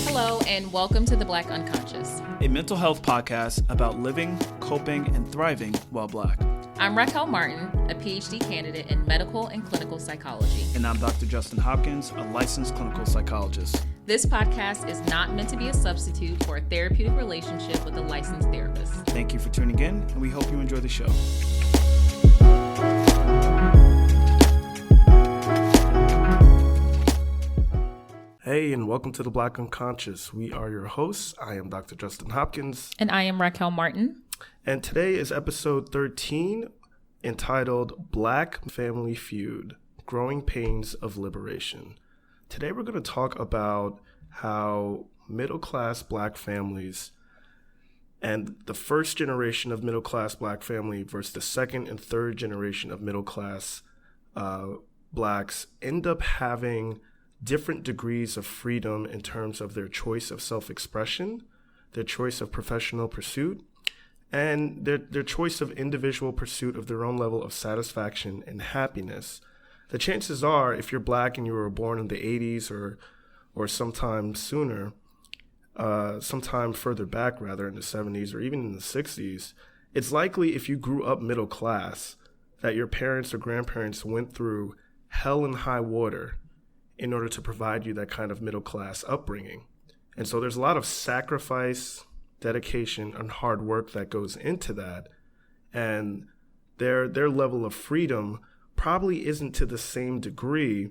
Hello, and welcome to The Black Unconscious, a mental health podcast about living, coping, and thriving while Black. I'm Raquel Martin, a PhD candidate in medical and clinical psychology. And I'm Dr. Justin Hopkins, a licensed clinical psychologist. This podcast is not meant to be a substitute for a therapeutic relationship with a licensed therapist. Thank you for tuning in, and we hope you enjoy the show. Hey, and welcome to The Black Unconscious. We are your hosts. I am Dr. Justin Hopkins. And I am Raquel Martin. And today is episode 13, entitled Black Family Feud, Growing Pains of Liberation. Today we're going to talk about how middle-class Black families and the first generation of middle-class Black family versus the second and third generation of middle-class Blacks end up having different degrees of freedom in terms of their choice of self-expression, their choice of professional pursuit, and their choice of individual pursuit of their own level of satisfaction and happiness. The chances are, if you're Black and you were born in the 80s or sometime sooner, sometime further back rather, in the 70s or even in the 60s, it's likely if you grew up middle class that your parents or grandparents went through hell and high water in order to provide you that kind of middle class upbringing. And so there's a lot of sacrifice, dedication, and hard work that goes into that. And their level of freedom probably isn't to the same degree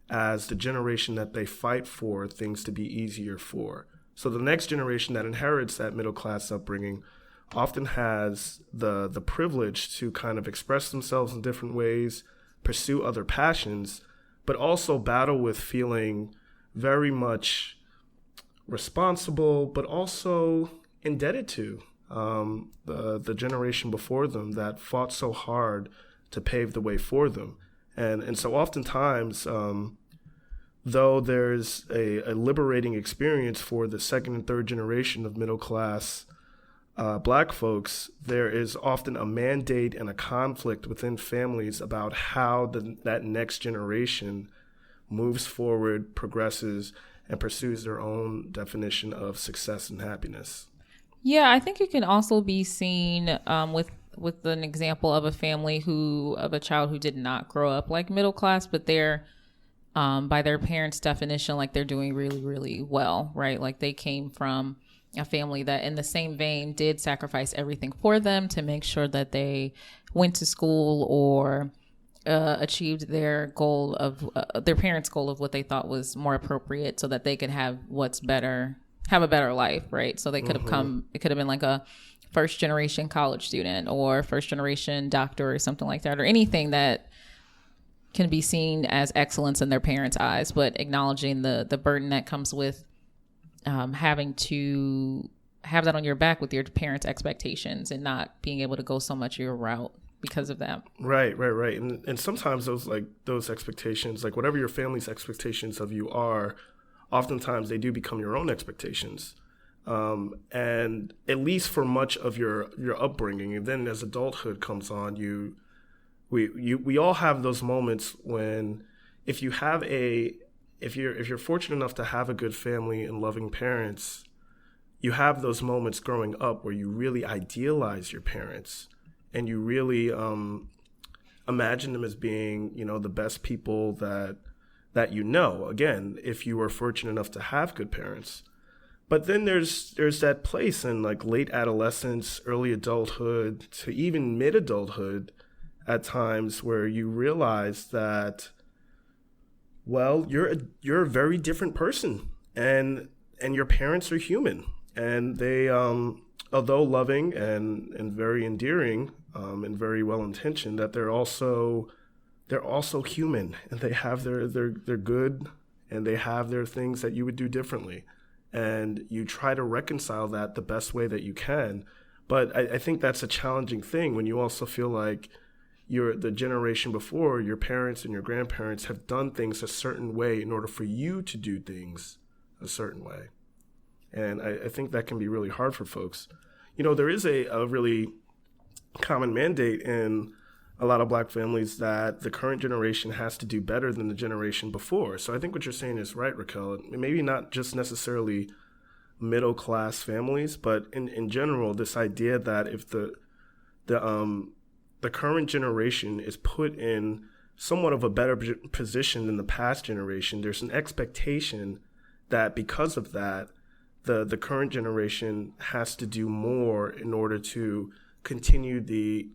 as the generation that they fight for things to be easier for. So the next generation that inherits that middle class upbringing often has the privilege to kind of express themselves in different ways, pursue other passions, but also battle with feeling very much responsible, but also indebted to the generation before them that fought so hard to pave the way for them. And so oftentimes, though there's a liberating experience for the second and third generation of middle class Black folks, there is often a mandate and a conflict within families about how that next generation moves forward, progresses, and pursues their own definition of success and happiness. Yeah, I think it can also be seen with an example of a child who did not grow up like middle class, but they're by their parents' definition, like they're doing really, really well, right? Like they came from a family that in the same vein did sacrifice everything for them to make sure that they went to school or achieved their goal of their parents' goal of what they thought was more appropriate so that they could have have a better life, right? So they could have it could have been like a first generation college student or first generation doctor or something like that, or anything that can be seen as excellence in their parents' eyes, but acknowledging the burden that comes with having to have that on your back with your parents' expectations and not being able to go so much your route because of that. Right. And sometimes those expectations, like whatever your family's expectations of you are, oftentimes they do become your own expectations. And at least for much of your upbringing, and then as adulthood comes on, we all have those moments when if you're fortunate enough to have a good family and loving parents, you have those moments growing up where you really idealize your parents and you really imagine them as being, the best people that you know. Again, if you were fortunate enough to have good parents. But then there's that place in like late adolescence, early adulthood, to even mid-adulthood at times where you realize that, well, you're a very different person, and your parents are human, and they, although loving and very endearing and very well intentioned, that they're also human, and they have their good, and they have their things that you would do differently. And you try to reconcile that the best way that you can. But I think that's a challenging thing when you also feel like the generation before, your parents and your grandparents have done things a certain way in order for you to do things a certain way. And I think that can be really hard for folks. There is a really common mandate in a lot of Black families that the current generation has to do better than the generation before. So I think what you're saying is right, Raquel. Maybe not just necessarily middle class families, but in general, this idea that if the current generation is put in somewhat of a better position than the past generation, there's an expectation that because of that, the current generation has to do more in order to continue to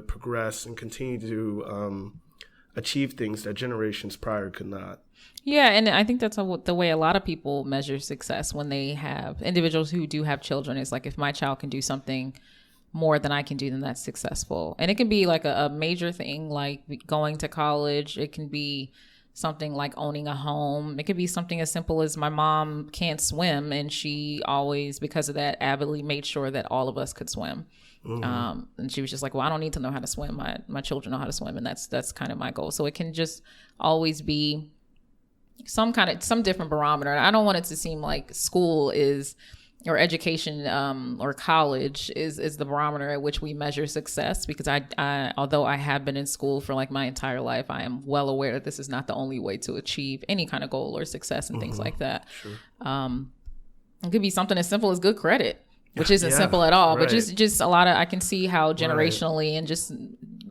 progress and continue to achieve things that generations prior could not. Yeah, and I think that's the way a lot of people measure success when they have individuals who do have children. Is like, if my child can do something more than I can do, then that's successful. And it can be like a major thing, like going to college. It can be something like owning a home. It could be something as simple as my mom can't swim, and she always, because of that, avidly made sure that all of us could swim. Mm-hmm. And she was just like, well, I don't need to know how to swim. My children know how to swim. And that's kind of my goal. So it can just always be some different barometer. I don't want it to seem like school is, or education, or college is the barometer at which we measure success, because I although I have been in school for like my entire life, I am well aware that this is not the only way to achieve any kind of goal or success and things like that. Sure. It could be something as simple as good credit, which isn't simple at all, right. But just a lot of, I can see how generationally, right. And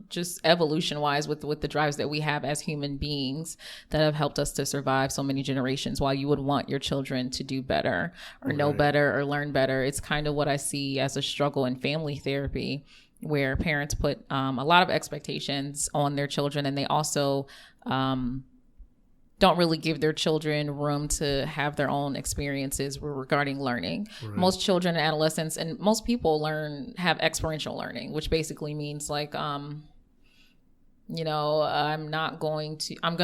just evolution wise with the drives that we have as human beings that have helped us to survive so many generations, while you would want your children to do better or know better or learn better. It's kind of what I see as a struggle in family therapy, where parents put a lot of expectations on their children, and they also don't really give their children room to have their own experiences regarding learning. Right. Most children and adolescents and most people have experiential learning, which basically means like, I'm going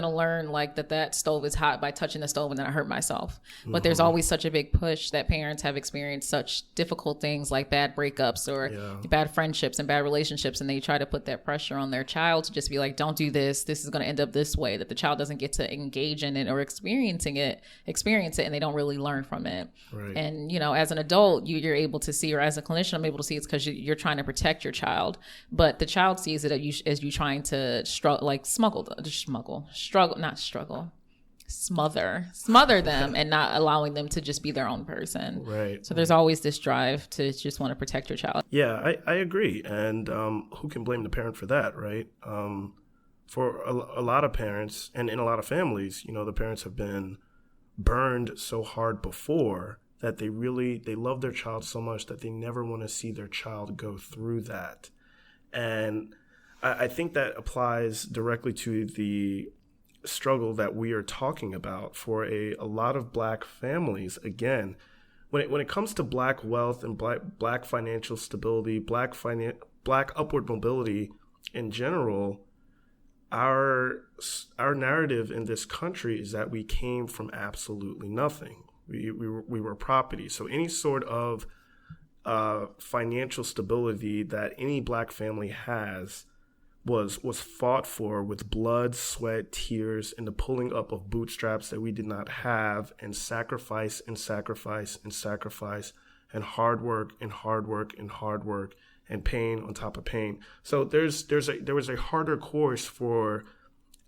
to learn like that stove is hot by touching the stove and then I hurt myself. Mm-hmm. But there's always such a big push that parents have experienced such difficult things like bad breakups or bad friendships and bad relationships. And they try to put that pressure on their child to just be like, don't do this. This is going to end up this way, that the child doesn't get to engage in it or experience it, and they don't really learn from it. Right. And, as an adult, you're able to see, or as a clinician, I'm able to see it's because you're trying to protect your child. But the child sees it as you trying to smother them and not allowing them to just be their own person. Right. So there's always this drive to just want to protect your child. Yeah, I agree. And who can blame the parent for that, right? For a lot of parents and in a lot of families, the parents have been burned so hard before that they love their child so much that they never want to see their child go through that. And I think that applies directly to the struggle that we are talking about for a lot of Black families. Again, when it comes to Black wealth and Black financial stability, Black upward mobility in general, our narrative in this country is that we came from absolutely nothing. We were property. So any sort of financial stability that any Black family has was fought for with blood, sweat, tears, and the pulling up of bootstraps that we did not have, and sacrifice and sacrifice and sacrifice, and hard work and hard work and hard work, and pain on top of pain. So there was a harder course for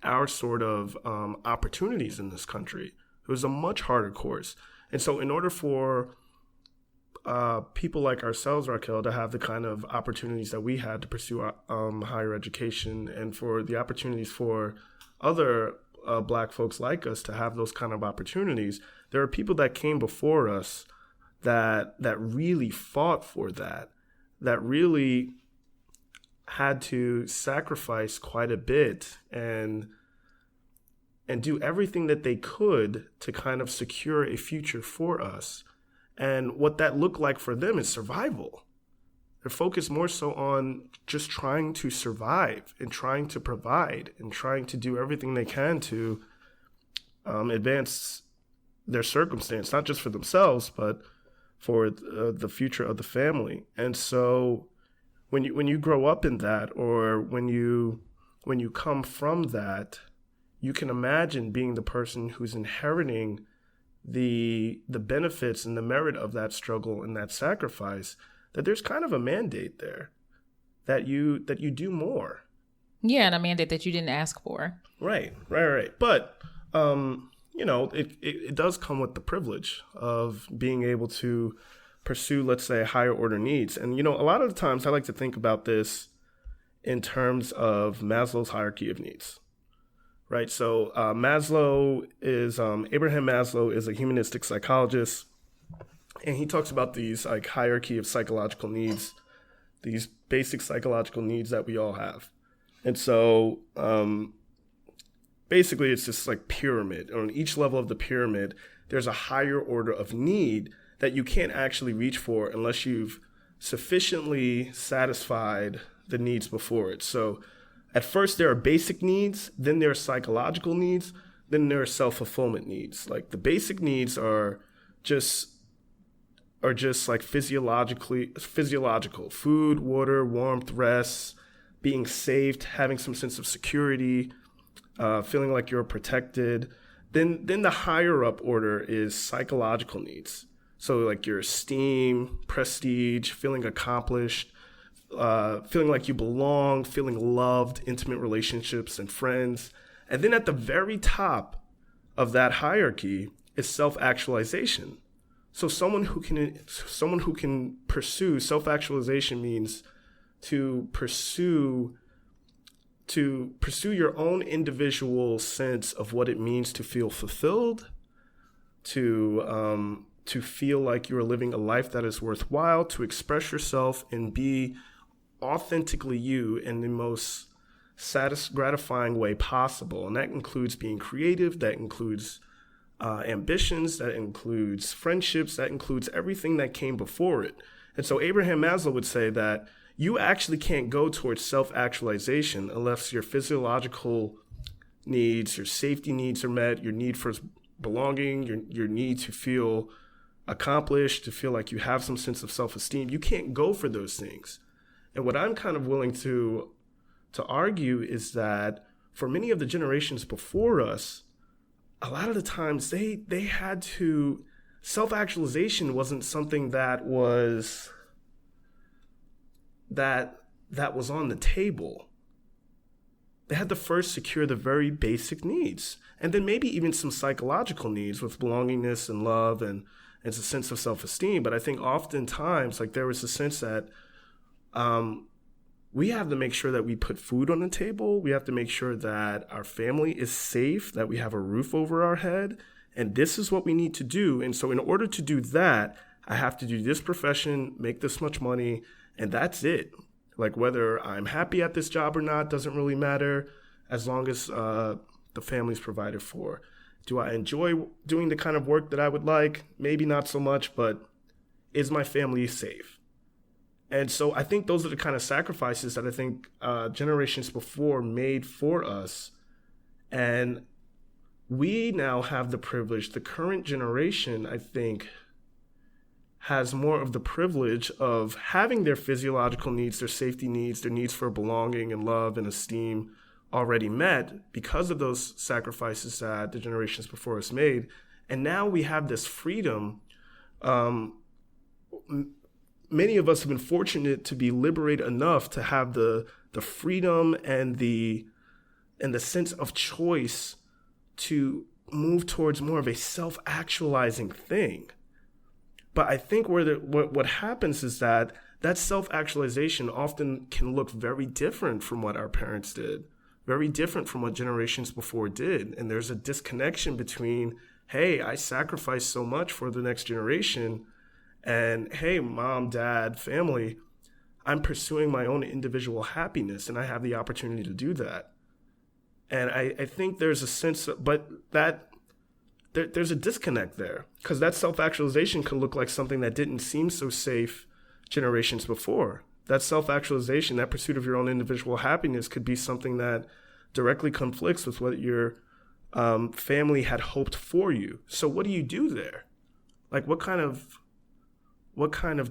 our sort of opportunities in this country. It was a much harder course. And so in order for people like ourselves, Raquel, to have the kind of opportunities that we had to pursue higher education, and for the opportunities for other Black folks like us to have those kind of opportunities, there are people that came before us that really fought for that really had to sacrifice quite a bit and do everything that they could to kind of secure a future for us. And what that looked like for them is survival. They're focused more so on just trying to survive and trying to provide and trying to do everything they can to advance their circumstance, not just for themselves, but for the future of the family. And so when you grow up in that, or when you come from that, you can imagine being the person who's inheriting the benefits and the merit of that struggle and that sacrifice, that there's kind of a mandate there that you do more. Yeah, and a mandate that you didn't ask for. Right. But it does come with the privilege of being able to pursue, let's say, higher order needs. And a lot of the times I like to think about this in terms of Maslow's hierarchy of needs. Right. So Abraham Maslow is a humanistic psychologist, and he talks about these like hierarchy of psychological needs, these basic psychological needs that we all have. And so basically it's this like pyramid. On each level of the pyramid, there's a higher order of need that you can't actually reach for unless you've sufficiently satisfied the needs before it. So at first, there are basic needs, then there are psychological needs, then there are self-fulfillment needs. Like the basic needs are just like physiological: food, water, warmth, rest, being safe, having some sense of security, feeling like you're protected. Then the higher up order is psychological needs. So like your esteem, prestige, feeling accomplished, feeling like you belong, feeling loved, intimate relationships and friends. And then at the very top of that hierarchy is self-actualization. So someone who can pursue self-actualization means to pursue your own individual sense of what it means to feel fulfilled, to feel like you're living a life that is worthwhile, to express yourself and be authentically you in the most gratifying way possible. And that includes being creative, that includes ambitions, that includes friendships, that includes everything that came before it. And so Abraham Maslow would say that you actually can't go towards self-actualization unless your physiological needs, your safety needs are met, your need for belonging, your need to feel accomplished, to feel like you have some sense of self-esteem. You can't go for those things. And what I'm kind of willing to argue is that for many of the generations before us, a lot of the times they had to, self-actualization wasn't something that was on the table. They had to first secure the very basic needs, and then maybe even some psychological needs with belongingness and love and a sense of self-esteem. But I think oftentimes, like, there was a sense that we have to make sure that we put food on the table. We have to make sure that our family is safe, that we have a roof over our head. And this is what we need to do. And so in order to do that, I have to do this profession, make this much money, and that's it. Like, whether I'm happy at this job or not doesn't really matter, as long as the family's provided for. Do I enjoy doing the kind of work that I would like? Maybe not so much, but is my family safe? And so I think those are the kind of sacrifices that I think generations before made for us. And we now have the privilege. The current generation, I think, has more of the privilege of having their physiological needs, their safety needs, their needs for belonging and love and esteem already met because of those sacrifices that the generations before us made. And now we have this freedom. Many of us have been fortunate to be liberated enough to have the freedom and the sense of choice to move towards more of a self-actualizing thing. But I think what happens is that self-actualization often can look very different from what our parents did, very different from what generations before did. And there's a disconnection between, hey, I sacrificed so much for the next generation, and hey, mom, dad, family, I'm pursuing my own individual happiness, and I have the opportunity to do that. And I think there's a sense of, there's a disconnect there, because that self-actualization can look like something that didn't seem so safe generations before. That self-actualization, that pursuit of your own individual happiness, could be something that directly conflicts with what your family had hoped for you. So what do you do there? Like, what kind of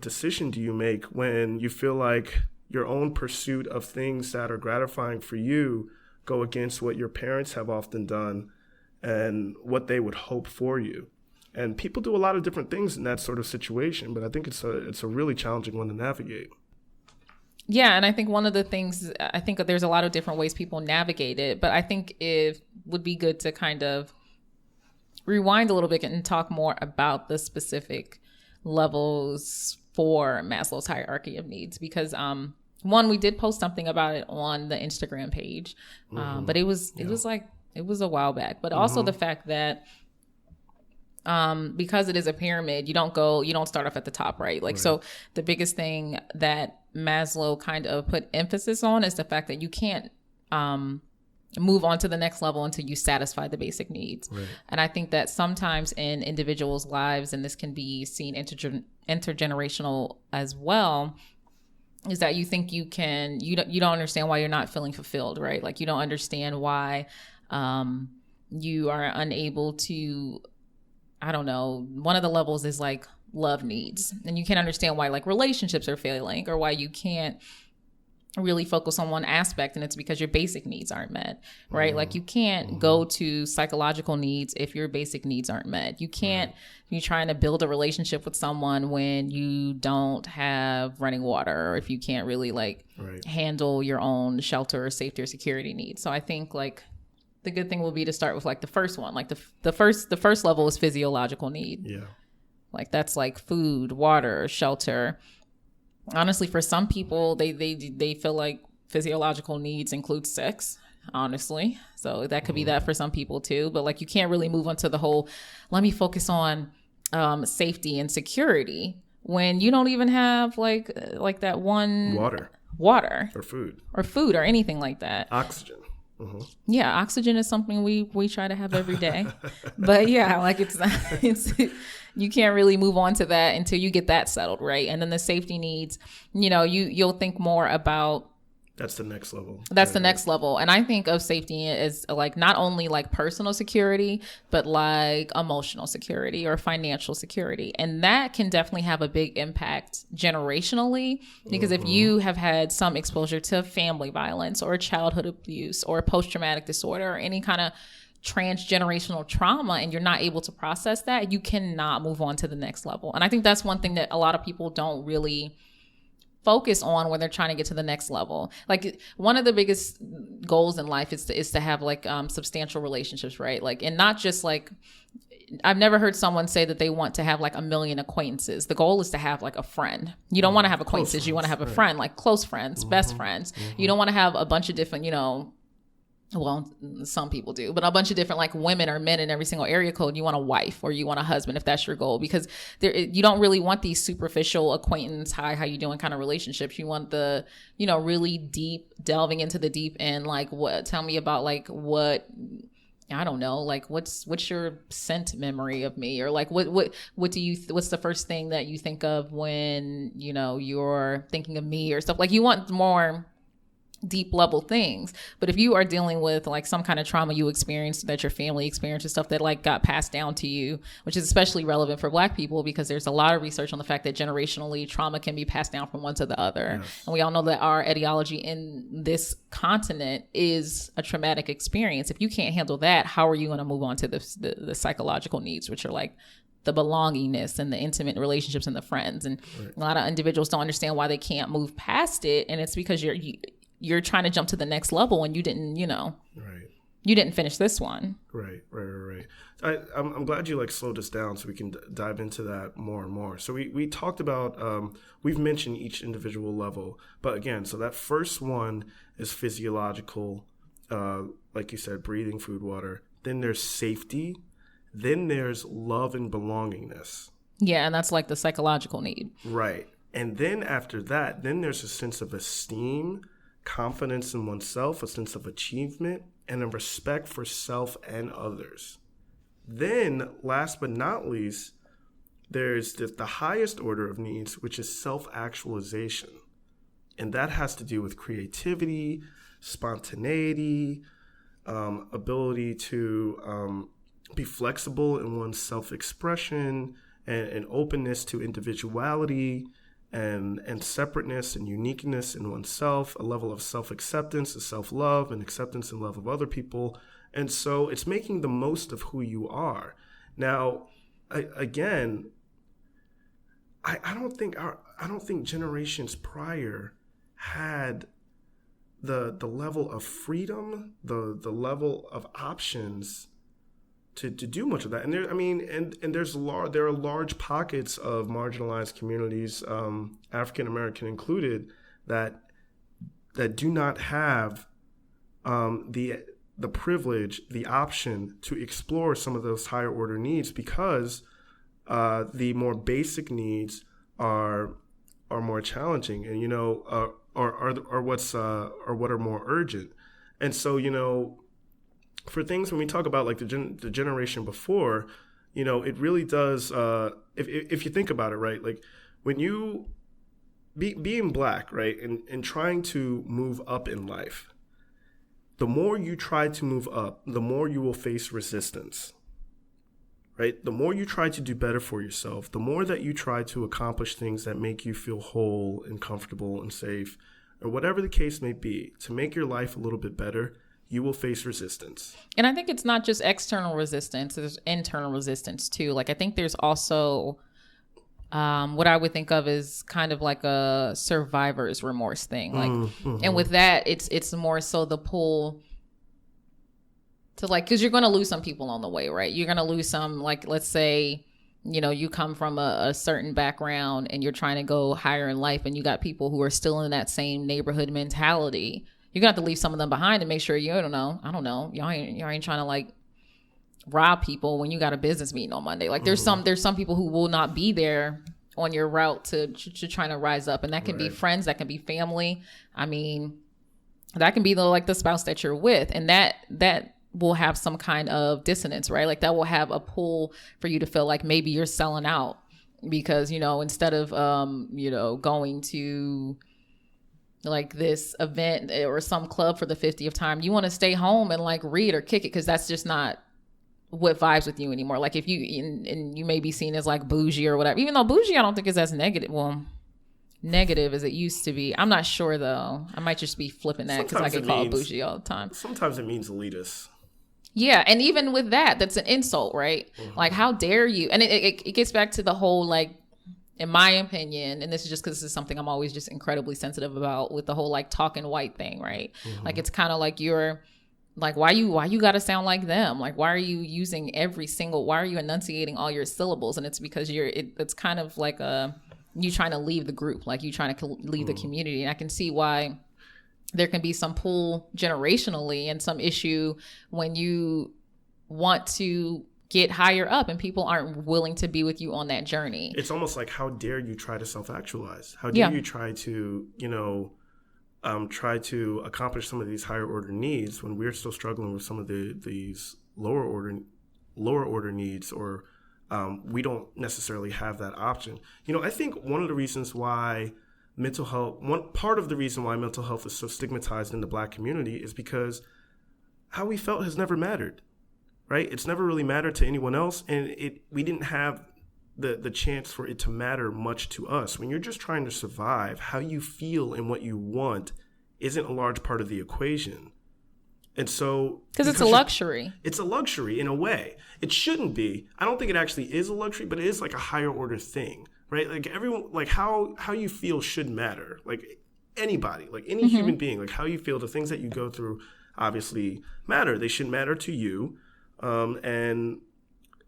decision do you make when you feel like your own pursuit of things that are gratifying for you go against what your parents have often done and what they would hope for you? And people do a lot of different things in that sort of situation, but I think it's a really challenging one to navigate. Yeah, and I think one of the things, I think there's a lot of different ways people navigate it, but I think it would be good to kind of rewind a little bit and talk more about the specific levels for Maslow's hierarchy of needs, because one, we did post something about it on the Instagram page, but it was a while back. But also the fact that because it is a pyramid, you don't start off at the top, right? Like, so the biggest thing that Maslow kind of put emphasis on is the fact that you can't move on to the next level until you satisfy the basic needs. Right. And I think that sometimes in individuals' lives, and this can be seen intergenerational as well, is that you think you don't understand why you're not feeling fulfilled, right? Like, you don't understand why you are unable to, I don't know, one of the levels is like love needs, and you can't understand why like relationships are failing, or why you can't really focus on one aspect, and it's because your basic needs aren't met, right? Like, you can't go to psychological needs if your basic needs aren't met. You can't be trying to build a relationship with someone when you don't have running water, or if you can't really like handle your own shelter or safety or security needs. So I think like the good thing will be to start with like the first one, like the first level is physiological need. Yeah. Like, that's like food, water, shelter. Honestly, for some people, they feel like physiological needs include sex, honestly. So that could be that for some people too. But like, you can't really move on to the whole, let me focus on safety and security when you don't even have like that one water or food or anything like that. Oxygen. Yeah, oxygen is something we try to have every day. But yeah, like it's you can't really move on to that until you get that settled, right? And then the safety needs, you'll think more about. That's the next level. That's the next level. And I think of safety as like not only like personal security, but like emotional security or financial security. And that can definitely have a big impact generationally, because if you have had some exposure to family violence or childhood abuse or post-traumatic disorder or any kind of transgenerational trauma, and you're not able to process that, you cannot move on to the next level. And I think that's one thing that a lot of people don't really focus on when they're trying to get to the next level. Like, one of the biggest goals in life is to have like substantial relationships, right? Like, and not just like, I've never heard someone say that they want to have like 1 million acquaintances. The goal is to have like a friend. You don't want to have acquaintances. You want to have a friend, like close friends, best friends. You don't want to have a bunch of different, well, some people do, but a bunch of different like women or men in every single area code. You want a wife or you want a husband if that's your goal, because you don't really want these superficial acquaintance, hi, how you doing kind of relationships. You want the, really deep, delving into the deep end. Like, tell me about like what, I don't know, like what's your scent memory of me, or like what's the first thing that you think of when, you're thinking of me or stuff. Like, you want more deep level things. But if you are dealing with like some kind of trauma you experienced, that your family experienced, or stuff that like got passed down to you, which is especially relevant for Black people, because there's a lot of research on the fact that generationally trauma can be passed down from one to the other. Yes. And we all know that our etiology in this continent is a traumatic experience. If you can't handle that, how are you going to move on to the psychological needs, which are like the belongingness and the intimate relationships and the friends. And a lot of individuals don't understand why they can't move past it. And it's because you're trying to jump to the next level and you didn't, you didn't finish this one. Right. I'm glad you like slowed us down so we can dive into that more and more. So we talked about, we've mentioned each individual level, but again, so that first one is physiological, like you said, breathing, food, water. Then there's safety. Then there's love and belongingness. Yeah, and that's like the psychological need. Right. And then after that, then there's a sense of esteem, confidence in oneself, a sense of achievement, and a respect for self and others. Then, last but not least, there's the highest order of needs, which is self-actualization. And that has to do with creativity, spontaneity, ability to be flexible in one's self-expression, and openness to individuality, and separateness and uniqueness in oneself, a level of self-acceptance, a self-love, and acceptance and love of other people. And so it's making the most of who you are. Now, I don't think generations prior had the level of freedom, the level of options to do much of that. And there are large pockets of marginalized communities, African American included, that do not have the privilege, the option to explore some of those higher order needs, because the more basic needs are more challenging, and are what are more urgent. And so for things, when we talk about like the generation before, it really does. If you think about it, right, like when you being Black, right, and trying to move up in life, the more you try to move up, the more you will face resistance, right? The more you try to do better for yourself, the more that you try to accomplish things that make you feel whole and comfortable and safe, or whatever the case may be, to make your life a little bit better, you will face resistance. And I think it's not just external resistance, there's internal resistance too. Like I think there's also what I would think of as kind of like a survivor's remorse thing. Like, and with that, it's more so the pull to like, because you're going to lose some people on the way, right? You're going to lose some, like, let's say, you come from a certain background and you're trying to go higher in life, and you got people who are still in that same neighborhood mentality. You're going to have to leave some of them behind and make sure I don't know, y'all ain't trying to like rob people when you got a business meeting on Monday. Like there's some people who will not be there on your route to trying to rise up, and that can be friends, that can be family. I mean, that can be the spouse that you're with, and that will have some kind of dissonance, right? Like that will have a pull for you to feel like maybe you're selling out because instead of going to like this event or some club for the 50th time, you want to stay home and like read or kick it, because that's just not what vibes with you anymore. Like if you and you may be seen as like bougie or whatever, even though bougie I don't think is as negative as it used to be. I'm not sure though. I might just be flipping that because I get called bougie all the time. Sometimes it means elitist. Yeah, and even with that's an insult, right? Like how dare you? And it gets back to the whole, like, in my opinion, and this is just because this is something I'm always just incredibly sensitive about with the whole like talking white thing, right? Like it's kind of like you're like, why you got to sound like them? Like, why are you using why are you enunciating all your syllables? And it's because it's kind of like you trying to leave the group, like you trying to leave the community. And I can see why there can be some pull generationally and some issue when you want to get higher up and people aren't willing to be with you on that journey. It's almost like, how dare you try to self-actualize? How dare you try to, try to accomplish some of these higher order needs when we're still struggling with some of these lower order needs, or we don't necessarily have that option. I think one of the reasons why part of the reason why mental health is so stigmatized in the Black community is because how we felt has never mattered, right? It's never really mattered to anyone else, and we didn't have the chance for it to matter much to us. When you're just trying to survive, how you feel and what you want isn't a large part of the equation. And so... Because it's a luxury. It's a luxury in a way. It shouldn't be. I don't think it actually is a luxury, but it is like a higher order thing, right? Like everyone, like how you feel should matter. Like anybody, like any human being, like how you feel, the things that you go through obviously matter. They should matter to you. And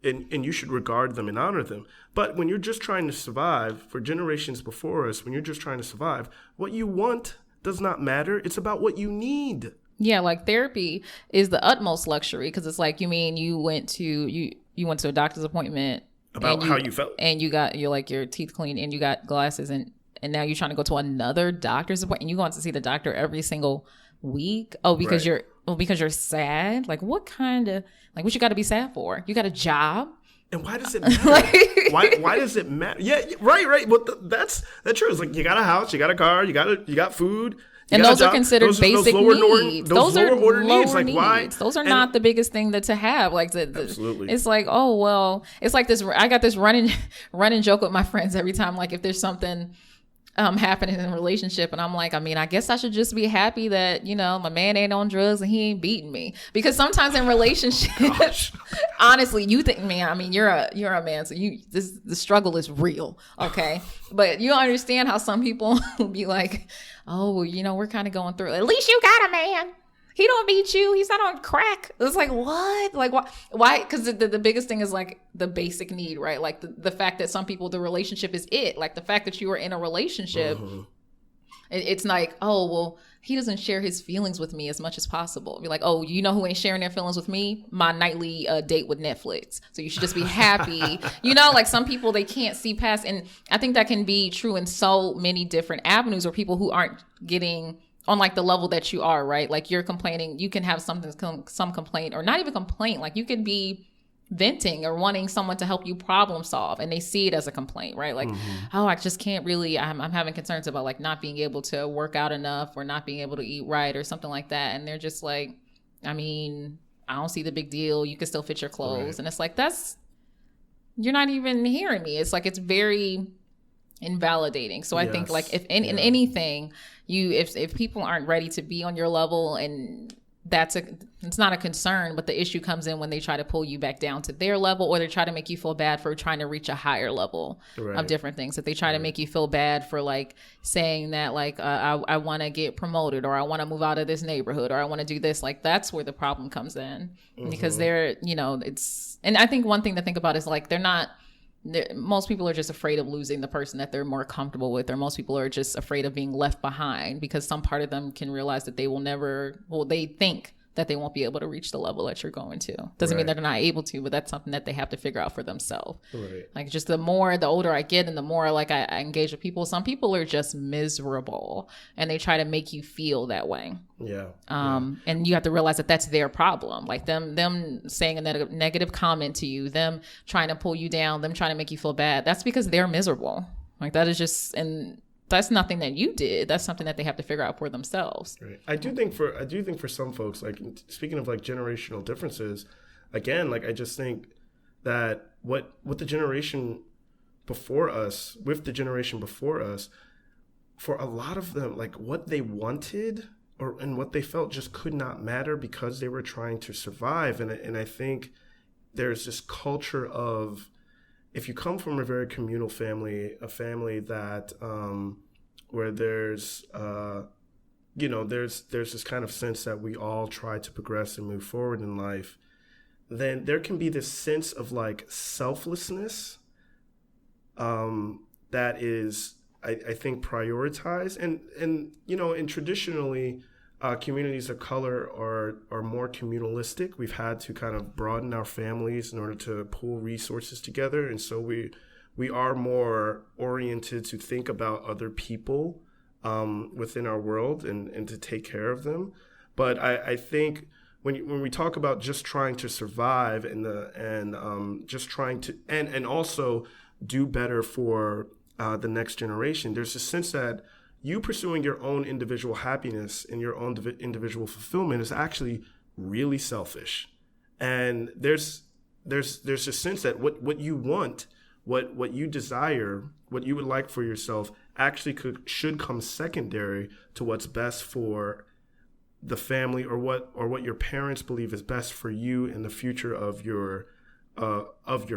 you should regard them and honor them. But when you're just trying to survive, for generations before us, when you're just trying to survive, what you want does not matter. It's about what you need. Yeah, like therapy is the utmost luxury, because it's like, you went to a doctor's appointment about how you felt, and your teeth cleaned, and you got glasses, and now you're trying to go to another doctor's appointment, and you go on to see the doctor every single week. Because you're sad. Like what you got to be sad for? You got a job. And why does it matter? why does it matter? Yeah, right. But that's true. It's like you got a house, you got a car, you got food. And those are considered basic needs. Those are lower order needs. Like needs. Why? Those are not the biggest thing to have. Like absolutely. It's like, oh well, it's like this. I got this running joke with my friends every time. Like if there's something happening in a relationship. And I'm like, I mean, I guess I should just be happy that, you know, my man ain't on drugs and he ain't beating me. Because sometimes in relationships, honestly, you think, man, I mean, you're a man, so the struggle is real. Okay. But you don't understand how some people will be like, oh, well, you know, we're kind of going through, at least you got a man. He don't beat you. He's not on crack. It's like, what? Like, why? Because the biggest thing is like the basic need, right? Like the fact that some people, the relationship is it. Like the fact that you are in a relationship, it's like, oh, well, he doesn't share his feelings with me as much as possible. Be like, oh, you know who ain't sharing their feelings with me? My nightly date with Netflix. So you should just be happy. You know, like some people, they can't see past. And I think that can be true in so many different avenues where people who aren't getting on like the level that you are, right? Like you're complaining, you can have some complaint, or not even complaint. Like you could be venting or wanting someone to help you problem solve, and they see it as a complaint, right? Like, oh, I just can't really, I'm having concerns about like not being able to work out enough or not being able to eat right or something like that. And they're just like, I mean, I don't see the big deal. You can still fit your clothes. Right. And it's like, you're not even hearing me. It's like, it's very invalidating. So I think like if in anything, if people aren't ready to be on your level, and it's not a concern, but the issue comes in when they try to pull you back down to their level, or they try to make you feel bad for trying to reach a higher level of different things. If they try to make you feel bad for like saying that like, I want to get promoted, or I want to move out of this neighborhood, or I want to do this, like that's where the problem comes in, because they're, you know, and I think one thing to think about is like, most people are just afraid of losing the person that they're more comfortable with, or most people are just afraid of being left behind, because some part of them can realize that they think that they won't be able to reach the level that you're going to. Doesn't mean that they're not able to, but that's something that they have to figure out for themselves. Right. Like just the older I get and the more like I engage with people, some people are just miserable and they try to make you feel that way. Yeah. And you have to realize that that's their problem. Like them saying a negative comment to you, them trying to pull you down, them trying to make you feel bad. That's because they're miserable. Like that is just, and that's nothing that you did. That's something that they have to figure out for themselves. Right. I do think for some folks, like speaking of like generational differences, again, like I just think that what the generation before us, for a lot of them, like what they wanted and what they felt just could not matter because they were trying to survive. And I think there's this culture of, if you come from a very communal family, a family that where there's there's this kind of sense that we all try to progress and move forward in life, then there can be this sense of like selflessness that is, I think, prioritized, and you know, and traditionally communities of color are more communalistic. We've had to kind of broaden our families in order to pool resources together. And so we are more oriented to think about other people within our world and to take care of them. But I think when we talk about just trying to survive and just trying to and also do better for the next generation, there's a sense that you pursuing your own individual happiness and your own individual fulfillment is actually really selfish. And there's a sense that what you want, what you desire, what you would like for yourself actually should come secondary to what's best for the family, or what your parents believe is best for you in the future of your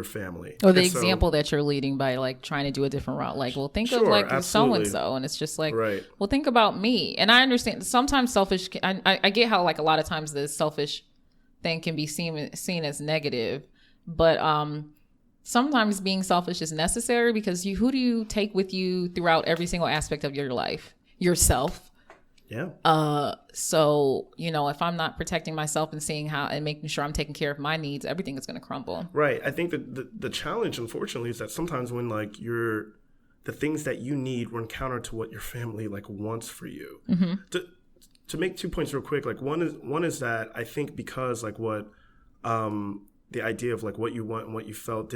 family. Or the example that you're leading by like trying to do a different route. Like, well, think of like so-and-so. And it's just like, well, think about me. And I understand sometimes selfish, I get how like a lot of times the selfish thing can be seen as negative, but sometimes being selfish is necessary, because who do you take with you throughout every single aspect of your life? Yourself. Yeah. So, you know, if I'm not protecting myself and seeing how and making sure I'm taking care of my needs, everything is going to crumble. Right. I think that the challenge, unfortunately, is that sometimes when like the things that you need run counter to what your family like wants for you. Mm-hmm. To make 2 points real quick, like one is that I think because like what the idea of like what you want and what you felt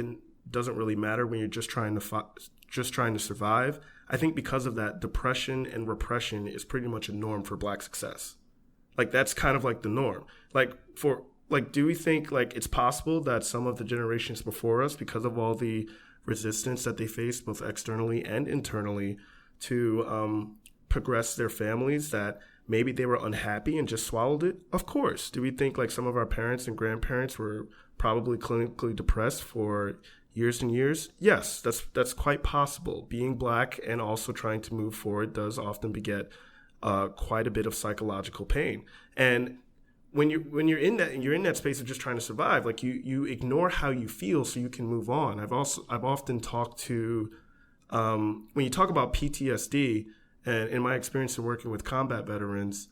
doesn't really matter when you're just trying to survive. I think because of that, depression and repression is pretty much a norm for Black success. Like that's kind of like the norm. Do we think like it's possible that some of the generations before us, because of all the resistance that they faced both externally and internally to progress their families, that maybe they were unhappy and just swallowed it? Of course. Do we think like some of our parents and grandparents were probably clinically depressed for years and years? Yes, that's quite possible. Being Black and also trying to move forward does often beget quite a bit of psychological pain. And when you're in that space of just trying to survive, like you ignore how you feel so you can move on. I've often talked to when you talk about PTSD, and in my experience in working with combat veterans,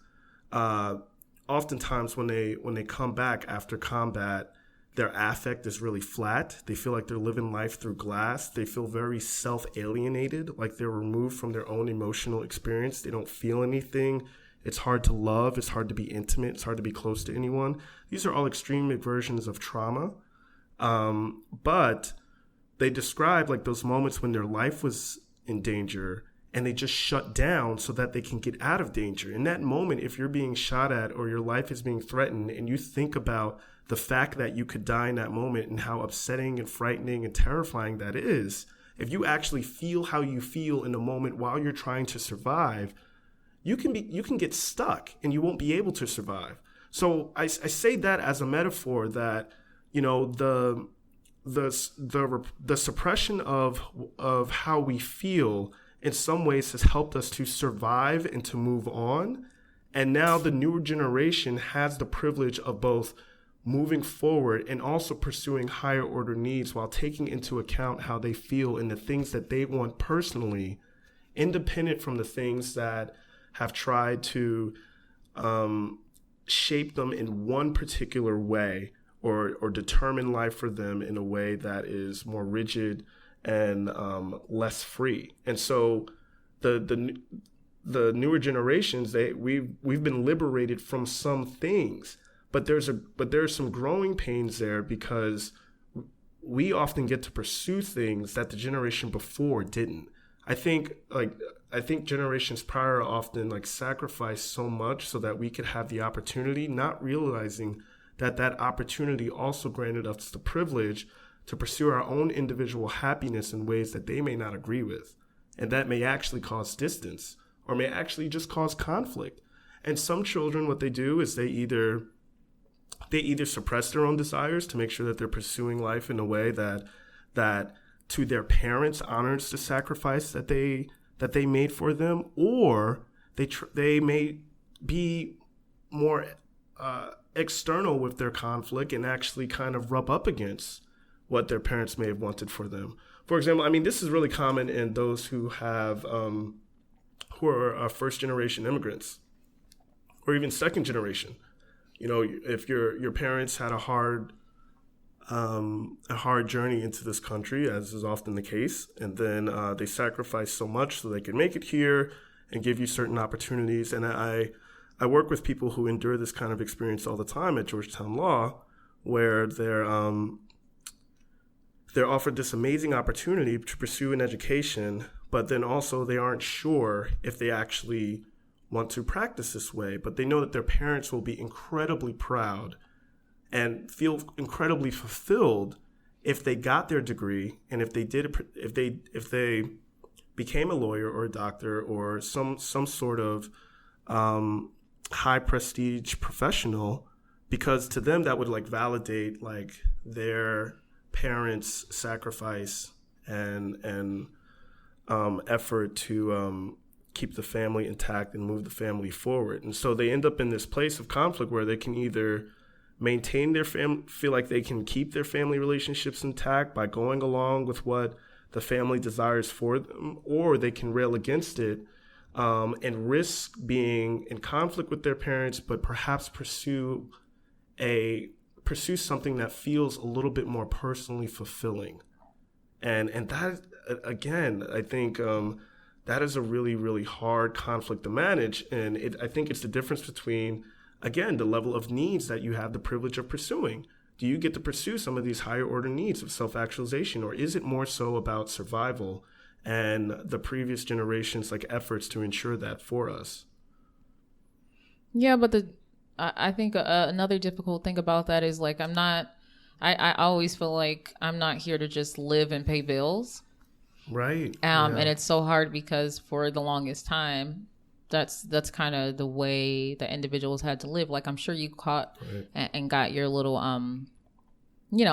oftentimes when they come back after combat, their affect is really flat. They feel like they're living life through glass. They feel very self-alienated, like they're removed from their own emotional experience. They don't feel anything. It's hard to love. It's hard to be intimate. It's hard to be close to anyone. These are all extreme versions of trauma. But they describe like those moments when their life was in danger and they just shut down so that they can get out of danger. In that moment, if you're being shot at or your life is being threatened and you think about the fact that you could die in that moment and how upsetting and frightening and terrifying that is, if you actually feel how you feel in the moment while you're trying to survive, you can get stuck and you won't be able to survive. So I say that as a metaphor that, you know, the suppression of how we feel in some ways has helped us to survive and to move on. And now the newer generation has the privilege of both moving forward and also pursuing higher order needs while taking into account how they feel and the things that they want personally, independent from the things that have tried to shape them in one particular way or determine life for them in a way that is more rigid and less free. And so the newer generations, we've been liberated from some things, but there's some growing pains there because we often get to pursue things that the generation before didn't. I think generations prior often like sacrificed so much so that we could have the opportunity, not realizing that opportunity also granted us the privilege to pursue our own individual happiness in ways that they may not agree with. And that may actually cause distance or may actually just cause conflict. And some children, what they do is they either suppress their own desires to make sure that they're pursuing life in a way that to their parents honors the sacrifice that they made for them, or they may be more external with their conflict and actually kind of rub up against what their parents may have wanted for them. For example, I mean, this is really common in those who have who are first generation immigrants or even second generation. You know, if your parents had a hard journey into this country, as is often the case, and then they sacrificed so much so they could make it here and give you certain opportunities. And I work with people who endure this kind of experience all the time at Georgetown Law, where they're offered this amazing opportunity to pursue an education, but then also they aren't sure if they actually want to practice this way, but they know that their parents will be incredibly proud and feel incredibly fulfilled if they got their degree and if they became a lawyer or a doctor or some sort of high prestige professional, because to them that would like validate like their parents' sacrifice and effort to keep the family intact and move the family forward. And so they end up in this place of conflict where they can either maintain their feel like they can keep their family relationships intact by going along with what the family desires for them, or they can rail against it and risk being in conflict with their parents, but perhaps pursue something that feels a little bit more personally fulfilling. And that, again, I think that is a really, really hard conflict to manage. And I think it's the difference between, again, the level of needs that you have the privilege of pursuing. Do you get to pursue some of these higher order needs of self-actualization, or is it more so about survival and the previous generations' like efforts to ensure that for us? Yeah, but I think another difficult thing about that is like I always feel like I'm not here to just live and pay bills. Right. And it's so hard because for the longest time, that's kind of the way that individuals had to live. Like, I'm sure you caught and got your little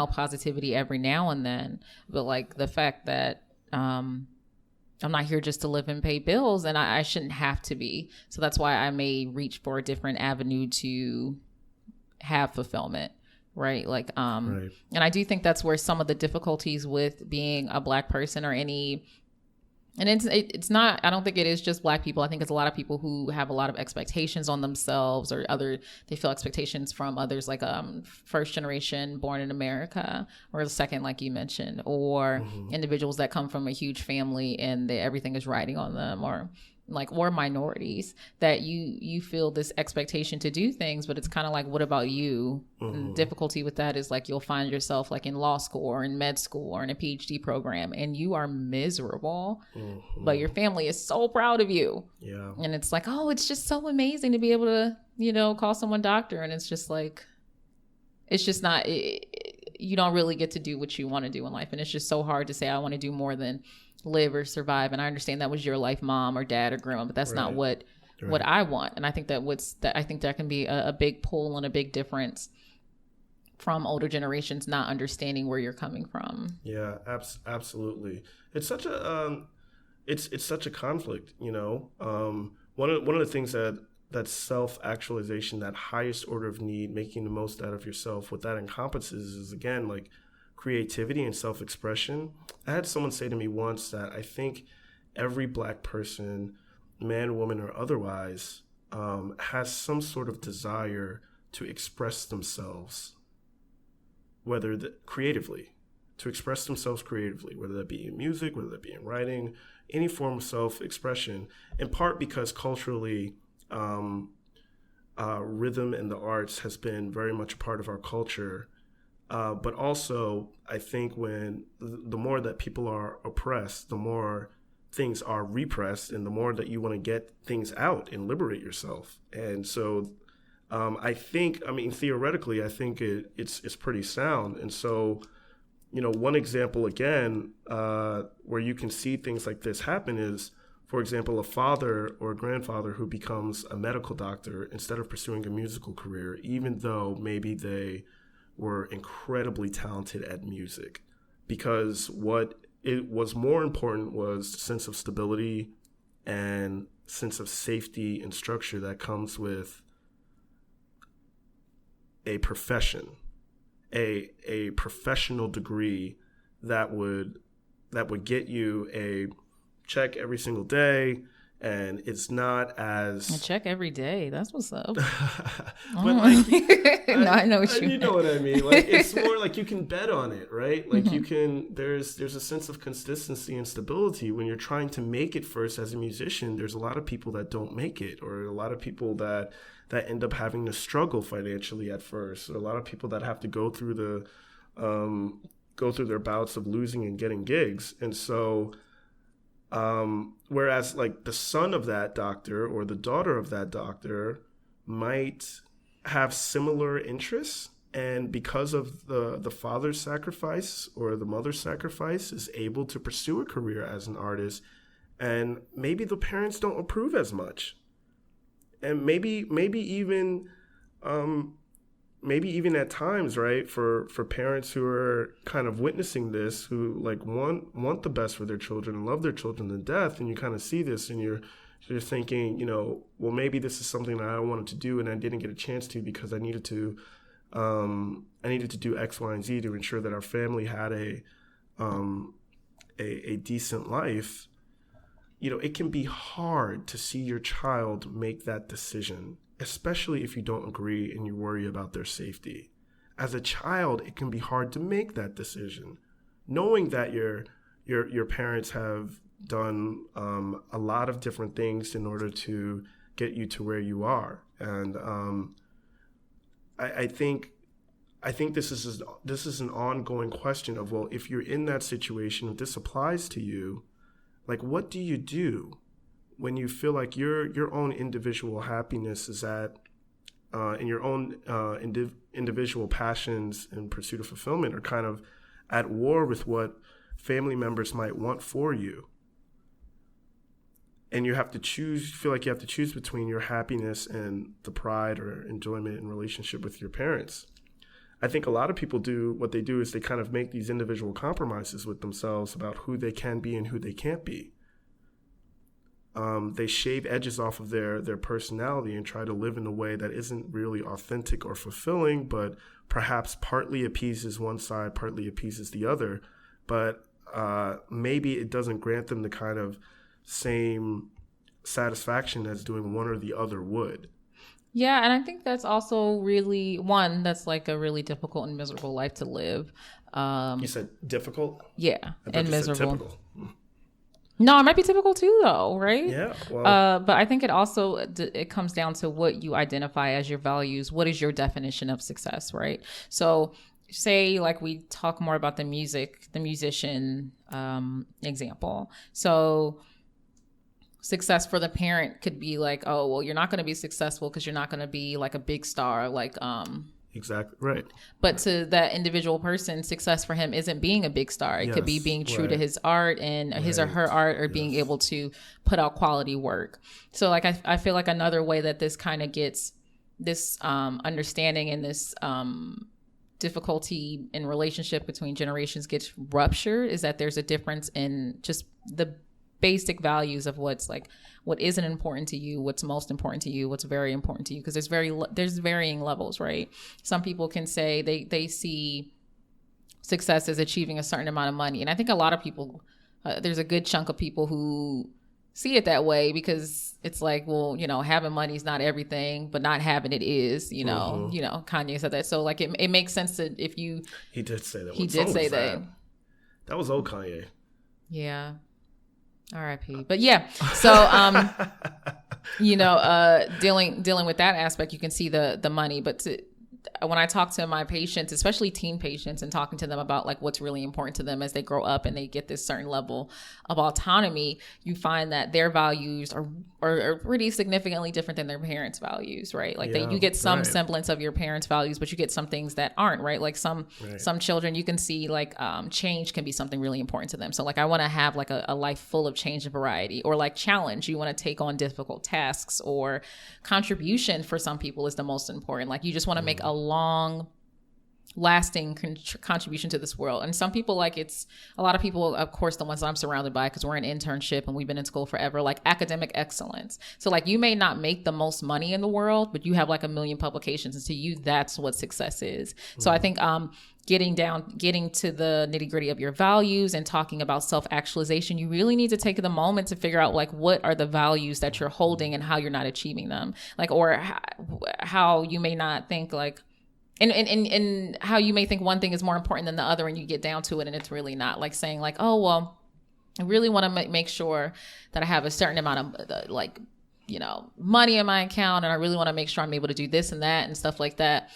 positivity every now and then, but like the fact that I'm not here just to live and pay bills, and I shouldn't have to be. So that's why I may reach for a different avenue to have fulfillment. Right. Like, and I do think that's where some of the difficulties with being a Black person, or any, and it's not, I don't think it is just Black people. I think it's a lot of people who have a lot of expectations on themselves, or they feel expectations from others, like first generation born in America, or the second, like you mentioned, or individuals that come from a huge family and everything is riding on them, or minorities, that you feel this expectation to do things, but it's kind of like, what about you? And the difficulty with that is like, you'll find yourself like in law school or in med school or in a PhD program, and you are miserable, but your family is so proud of you. Yeah. And it's like, oh, it's just so amazing to be able to, call someone doctor. And it's just like, it's just not, you don't really get to do what you want to do in life. And it's just so hard to say, I want to do more than live or survive. And I understand that was your life, mom or dad or grandma, but that's not what I want. And I think I think that can be a big pull and a big difference from older generations not understanding where you're coming from. Yeah, absolutely. It's such a it's such a conflict, one of the things that self-actualization, that highest order of need, making the most out of yourself, what that encompasses is, again, like creativity and self-expression. I had someone say to me once that I think every Black person, man, woman, or otherwise, has some sort of desire to express themselves, creatively, whether that be in music, whether that be in writing, any form of self-expression, in part because culturally, rhythm and the arts has been very much a part of our culture. But also, I think the more that people are oppressed, the more things are repressed, and the more that you want to get things out and liberate yourself. And so theoretically, I think it's pretty sound. And so, one example, again, where you can see things like this happen is, for example, a father or a grandfather who becomes a medical doctor instead of pursuing a musical career, even though maybe they were incredibly talented at music, because what it was more important was sense of stability and sense of safety and structure that comes with a profession, a professional degree that would get you a check every single day. And it's not as... A check every day. That's what's up. But like, no, I know what you mean. You know what I mean. Like, it's more like you can bet on it, right? Like you can, there's a sense of consistency and stability when you're trying to make it first as a musician. There's a lot of people that don't make it, or a lot of people that end up having to struggle financially at first, or a lot of people that have to go through their bouts of losing and getting gigs. And so... whereas like the son of that doctor or the daughter of that doctor might have similar interests, and because of the father's sacrifice or the mother's sacrifice, is able to pursue a career as an artist, and maybe the parents don't approve as much, and maybe even at times, right, for parents who are kind of witnessing this, who like want the best for their children and love their children to death, and you kind of see this and you're thinking, well, maybe this is something that I wanted to do and I didn't get a chance to because I needed to do X, Y, and Z to ensure that our family had a decent life. It can be hard to see your child make that decision, especially if you don't agree and you worry about their safety. As a child, it can be hard to make that decision, knowing that your parents have done a lot of different things in order to get you to where you are. And I think this is an ongoing question of, well, if you're in that situation, if this applies to you, like, what do you do when you feel like your own individual happiness is at, and your own individual passions and pursuit of fulfillment are kind of at war with what family members might want for you. And you have to choose, feel like you have to choose between your happiness and the pride or enjoyment in relationship with your parents. I think a lot of people what they do is they kind of make these individual compromises with themselves about who they can be and who they can't be. They shave edges off of their personality and try to live in a way that isn't really authentic or fulfilling, but perhaps partly appeases one side, partly appeases the other. But maybe it doesn't grant them the kind of same satisfaction as doing one or the other would. Yeah, and I think that's also really that's like a really difficult and miserable life to live. You said difficult? Yeah, and miserable. Typical. No, it might be typical too, though, right? Yeah. Well, but I think it also it comes down to what you identify as your values. What is your definition of success, right? So, say like we talk more about the musician example. So, success for the parent could be like, oh, well, you're not going to be successful because you're not going to be like a big star, like exactly right. But to that individual person, success for him isn't being a big star. It could be being true to his art and his or her art, or being able to put out quality work. So like I feel like another way that this kind of gets this understanding and this difficulty in relationship between generations gets ruptured is that there's a difference in just the basic values of what isn't important to you, what's most important to you, what's very important to you, because there's varying levels, right? Some people can say they see success as achieving a certain amount of money, and I think a lot of people there's a good chunk of people who see it that way, because it's like, well, having money is not everything, but not having it is, Kanye said that. So like it makes sense that if you he did say that he did say that was old Kanye. Yeah. R.I.P. But yeah, so dealing with that aspect, you can see the money. But when I talk to my patients, especially teen patients, and talking to them about like what's really important to them as they grow up and they get this certain level of autonomy, you find that their values are pretty significantly different than their parents' values, right? Like you get some semblance of your parents' values, but you get some things that aren't, right? Like some children, you can see like change can be something really important to them. So like I want to have like a life full of change and variety, or like challenge. You want to take on difficult tasks, or contribution for some people is the most important. Like you just want to make a long lasting contribution to this world. And some people, like it's a lot of people, of course, the ones that I'm surrounded by, because we're in internship and we've been in school forever, like academic excellence. So like you may not make the most money in the world, but you have like 1 million publications, and to you that's what success is. So I think getting to the nitty gritty of your values and talking about self-actualization, you really need to take the moment to figure out like what are the values that you're holding and how you're not achieving them, like, or how you may not think like, and how you may think one thing is more important than the other, and you get down to it and it's really not. Like saying like, oh, well, I really want to make sure that I have a certain amount of like, money in my account, and I really want to make sure I'm able to do this and that and stuff like that.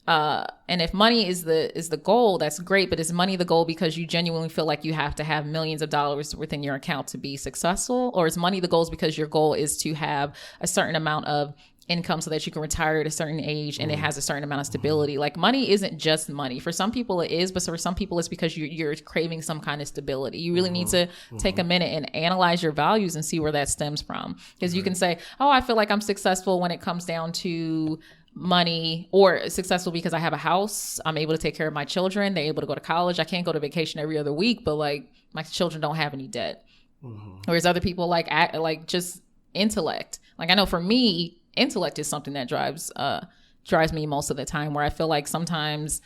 And if money is the goal, that's great. But is money the goal because you genuinely feel like you have to have millions of dollars within your account to be successful? Or is money the goal because your goal is to have a certain amount of income so that you can retire at a certain age and it has a certain amount of stability? Like money isn't just money. For some people it is, but for some people it's because you're craving some kind of stability. You really need to take a minute and analyze your values and see where that stems from. Because you can say, oh, I feel like I'm successful when it comes down to money, or successful because I have a house, I'm able to take care of my children, they're able to go to college, I can't go to vacation every other week, but like my children don't have any debt. Whereas other people like just intellect. Like I know for me, intellect is something that drives me most of the time, where I feel like sometimes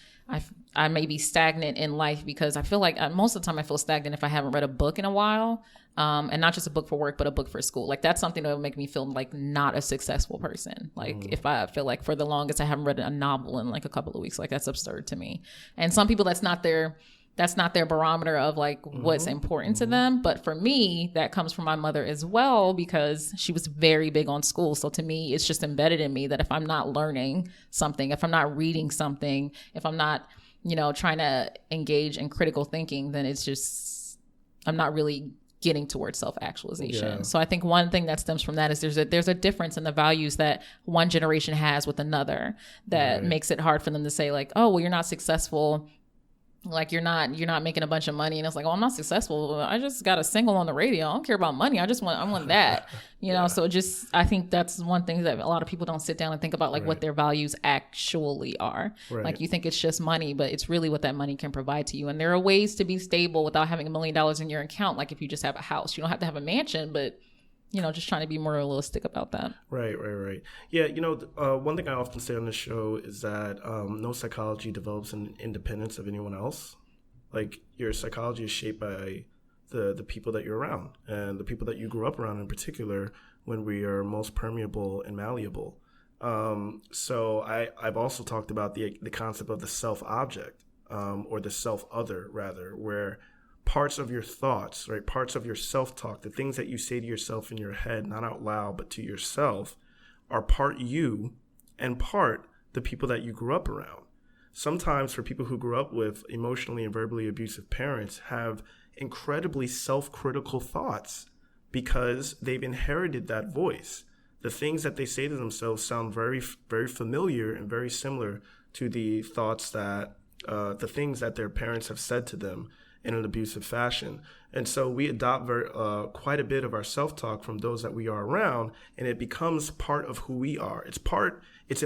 I may be stagnant in life because I feel like most of the time I feel stagnant if I haven't read a book in a while. And not just a book for work, but a book for school. Like that's something that would make me feel like not a successful person. Like if I feel like for the longest I haven't read a novel in like a couple of weeks, like that's absurd to me. And some people that's not their barometer of like what's important to them. But for me, that comes from my mother as well, because she was very big on school. So to me, it's just embedded in me that if I'm not learning something, if I'm not reading something, if I'm not, trying to engage in critical thinking, then it's just, I'm not really getting towards self-actualization. Yeah. So I think one thing that stems from that is there's a difference in the values that one generation has with another that makes it hard for them to say like, oh, well, you're not successful Like you're not making a bunch of money, and it's like, oh, I'm not successful. I just got a single on the radio. I don't care about money. I want that, know. So just, I think that's one thing that a lot of people don't sit down and think about, like what their values actually are. Like you think it's just money, but it's really what that money can provide to you. And there are ways to be stable without having $1 million in your account. Like if you just have a house, you don't have to have a mansion, but just trying to be more realistic about that. Right. Yeah, one thing I often say on this show is that no psychology develops in independence of anyone else. Like your psychology is shaped by the people that you're around, and the people that you grew up around in particular, when we are most permeable and malleable. So I've also talked about the concept of the self-object, or the self-other, rather, where parts of your thoughts, right, parts of your self-talk, the things that you say to yourself in your head, not out loud, but to yourself, are part you and part the people that you grew up around. Sometimes for people who grew up with emotionally and verbally abusive parents have incredibly self-critical thoughts because they've inherited that voice. The things that they say to themselves sound very, very familiar and very similar to the thoughts that, the things that their parents have said to them in an abusive fashion. And so we adopt quite a bit of our self-talk from those that we are around, and it becomes part of who we are. It is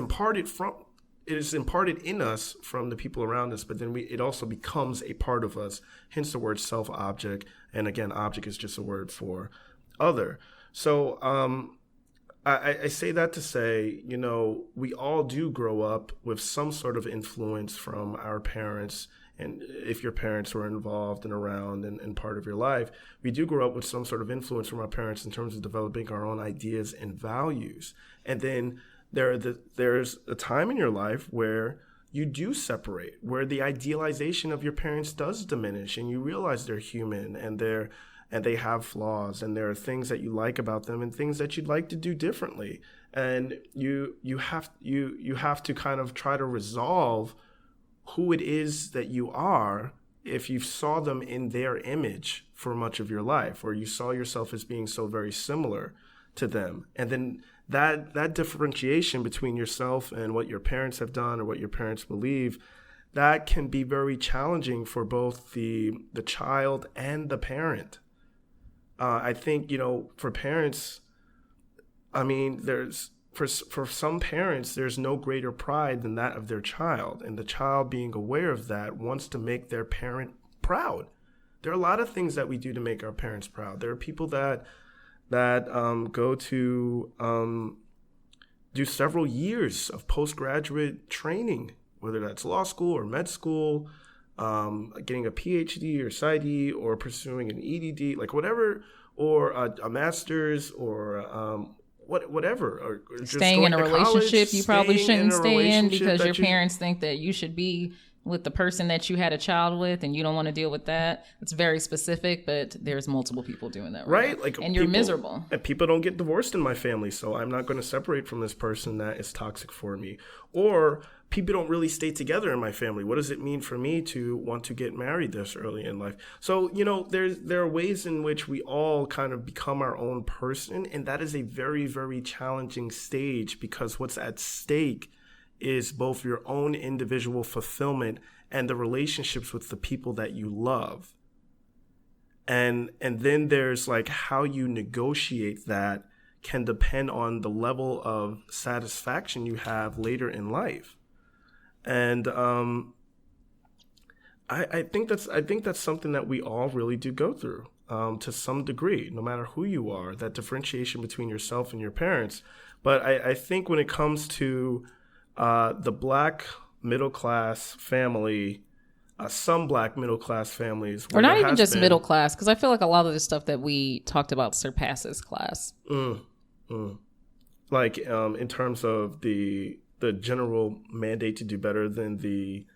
imparted in us from the people around us, but then it also becomes a part of us, hence the word self-object. And again, object is just a word for other. So I say that to say, we all do grow up with some sort of influence from our parents. And if your parents were involved and around and part of your life, we do grow up with some sort of influence from our parents in terms of developing our own ideas and values. And then there's a time in your life where you do separate, where the idealization of your parents does diminish, and you realize they're human and they have flaws, and there are things that you like about them and things that you'd like to do differently. And you have to kind of try to resolve who it is that you are if you saw them in their image for much of your life, or you saw yourself as being so very similar to them. And then that differentiation between yourself and what your parents have done or what your parents believe, that can be very challenging for both the child and the parent. I think, for parents, For some parents, there's no greater pride than that of their child, and the child, being aware of that, wants to make their parent proud. There are a lot of things that we do to make our parents proud. There are people that go to do several years of postgraduate training, whether that's law school or med school, getting a PhD or PsyD, or pursuing an EDD, like whatever, or a master's, or whatever, or just staying in a relationship college, you probably shouldn't stay in because your parents think that you should be with the person that you had a child with, and you don't want to deal with that. It's very specific, but there's multiple people doing that, right? Like, and you're miserable. And people don't get divorced in my family, so I'm not going to separate from this person that is toxic for me. Or people don't really stay together in my family. What does it mean for me to want to get married this early in life? So, there are ways in which we all kind of become our own person, and that is a very, very challenging stage, because what's at stake is both your own individual fulfillment and the relationships with the people that you love. And then there's like how you negotiate that can depend on the level of satisfaction you have later in life. And I think that's something that we all really do go through to some degree, no matter who you are, that differentiation between yourself and your parents. But I think when it comes to the Black middle class family, some Black middle class families, or not even just middle class, because I feel like a lot of the stuff that we talked about surpasses class. Like in terms of the general mandate to do better than the